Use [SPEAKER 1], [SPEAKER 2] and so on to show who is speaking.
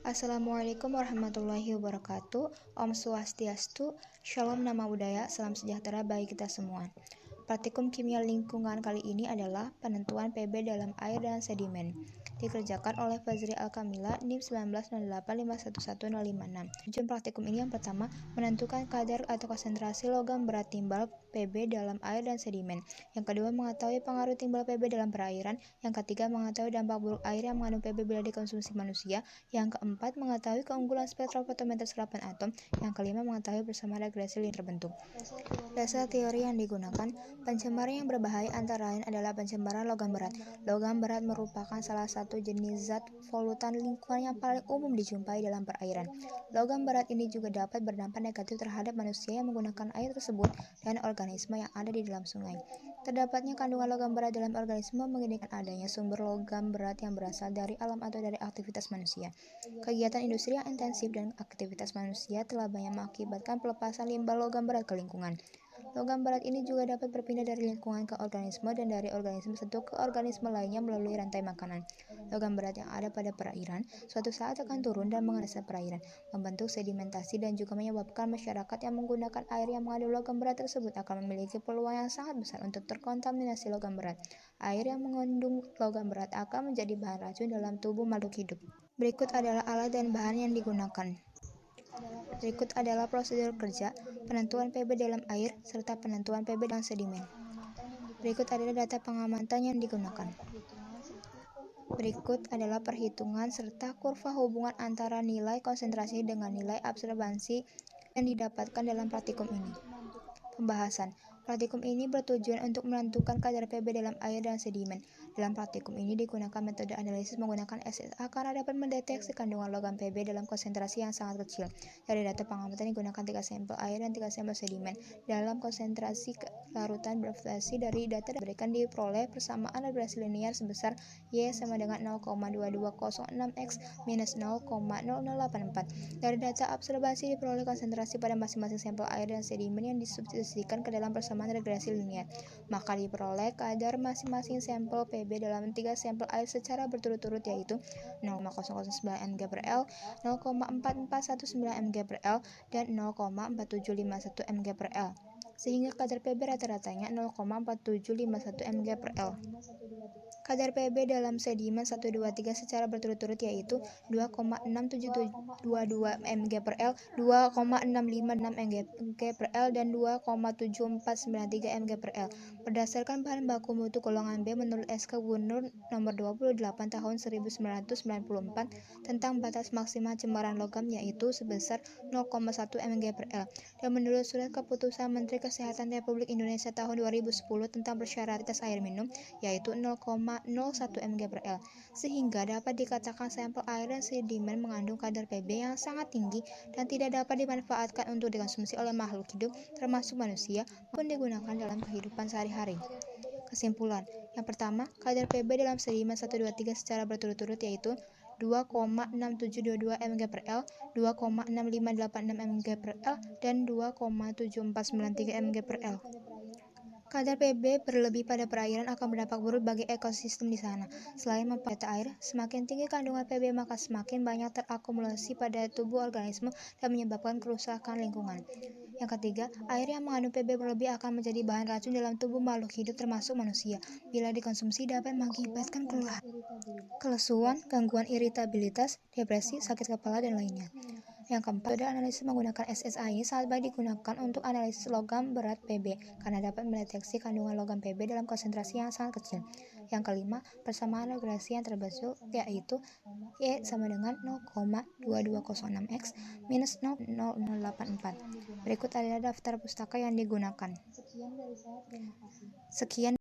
[SPEAKER 1] Assalamualaikum warahmatullahi wabarakatuh. Om Swastiastu, Shalom Nama Budaya, Salam Sejahtera bagi kita semua. Praktikum kimia lingkungan kali ini adalah penentuan PB dalam air dan sedimen. Dikerjakan oleh Fazri Al-Kamila, NIM 1908511056. Tujuan praktikum ini yang pertama, menentukan kadar atau konsentrasi logam berat timbal PB dalam air dan sedimen. Yang kedua, mengetahui pengaruh timbal PB dalam perairan. Yang ketiga, mengetahui dampak buruk air yang mengandung PB bila dikonsumsi manusia. Yang keempat, mengetahui keunggulan spektrofotometer serapan atom. Yang kelima, mengetahui bersama regresi yang terbentuk. Dasar teori yang digunakan, pencemaran yang berbahaya antara lain adalah pencemaran logam berat. Logam berat merupakan salah satu jenis zat polutan lingkungan yang paling umum dijumpai dalam perairan. Logam berat ini juga dapat berdampak negatif terhadap manusia yang menggunakan air tersebut dan organisme yang ada di dalam sungai. Terdapatnya kandungan logam berat dalam organisme menginginkan adanya sumber logam berat yang berasal dari alam atau dari aktivitas manusia. Kegiatan industri yang intensif dan aktivitas manusia telah banyak mengakibatkan pelepasan limbah logam berat ke lingkungan. Logam berat ini juga dapat berpindah dari lingkungan ke organisme dan dari organisme satu ke organisme lainnya melalui rantai makanan. Logam berat yang ada pada perairan suatu saat akan turun dan mengenai perairan, membentuk sedimentasi dan juga menyebabkan masyarakat yang menggunakan air yang mengandung logam berat tersebut akan memiliki peluang yang sangat besar untuk terkontaminasi logam berat. Air yang mengandung logam berat akan menjadi bahan racun dalam tubuh makhluk hidup. Berikut adalah alat dan bahan yang digunakan. Berikut adalah prosedur kerja, penentuan PB dalam air, serta penentuan PB dalam sedimen. Berikut adalah data pengamatan yang digunakan. Berikut adalah perhitungan serta kurva hubungan antara nilai konsentrasi dengan nilai absorbansi yang didapatkan dalam praktikum ini. Pembahasan. Praktikum ini bertujuan untuk menentukan kadar PB dalam air dan sedimen. Dalam praktikum ini digunakan metode analisis menggunakan SSA karena dapat mendeteksi kandungan logam PB dalam konsentrasi yang sangat kecil. Dari data pengamatan digunakan 3 sampel air dan 3 sampel sedimen. Dalam konsentrasi larutan bervariasi dari data diberikan diperoleh persamaan regresi linear sebesar Y sama dengan 0,2206x minus 0,0084. Dari data observasi diperoleh konsentrasi pada masing-masing sampel air dan sedimen yang disubstitusikan ke dalam persamaan regresi linear. Maka diperoleh kadar masing-masing sampel PB dalam 3 sampel air secara berturut-turut yaitu 0,009 mg/L, 0,4419 mg/L, dan 0,4751 mg/L. Sehingga kadar PB rata-ratanya 0,4751 mg/L. Kadar PB dalam sedimen 1, 2, 3 secara berturut-turut yaitu 2,6722 mg/L, 2,656 mg/L, dan 2,7493 mg/L. Berdasarkan bahan baku mutu golongan B menurut SK Gubernur Nomor 28 Tahun 1994 tentang batas maksimal cemaran logam yaitu sebesar 0,1 mg/L, dan menurut Surat Keputusan Menteri Kesehatan Republik Indonesia Tahun 2010 tentang persyaratan air minum yaitu 0,01 mg/L, sehingga dapat dikatakan sampel air dan sedimen mengandung kadar PB yang sangat tinggi dan tidak dapat dimanfaatkan untuk dikonsumsi oleh makhluk hidup termasuk manusia maupun digunakan dalam kehidupan sehari-hari. Kesimpulan. Yang pertama, kadar PB dalam sedimen 1, 2, 3 secara berturut-turut yaitu 2,6722 mg/L, 2,6586 mg/L, dan 2,7493 mg/L. Kadar PB berlebih pada perairan akan berdampak buruk bagi ekosistem di sana. Selain memperbaiki air, semakin tinggi kandungan PB maka semakin banyak terakumulasi pada tubuh organisme dan menyebabkan kerusakan lingkungan. Yang ketiga, air yang mengandung PB berlebih akan menjadi bahan racun dalam tubuh makhluk hidup termasuk manusia. Bila dikonsumsi dapat mengakibatkan kelesuan, gangguan iritabilitas, depresi, sakit kepala, dan lainnya. Yang keempat, metode analisis menggunakan SSA ini sangat baik digunakan untuk analisis logam berat PB karena dapat mendeteksi kandungan logam PB dalam konsentrasi yang sangat kecil. Yang kelima, persamaan regresi yang terbentuk yaitu Y sama dengan 0,2206x minus 0,0084. Berikut adalah daftar pustaka yang digunakan. Sekian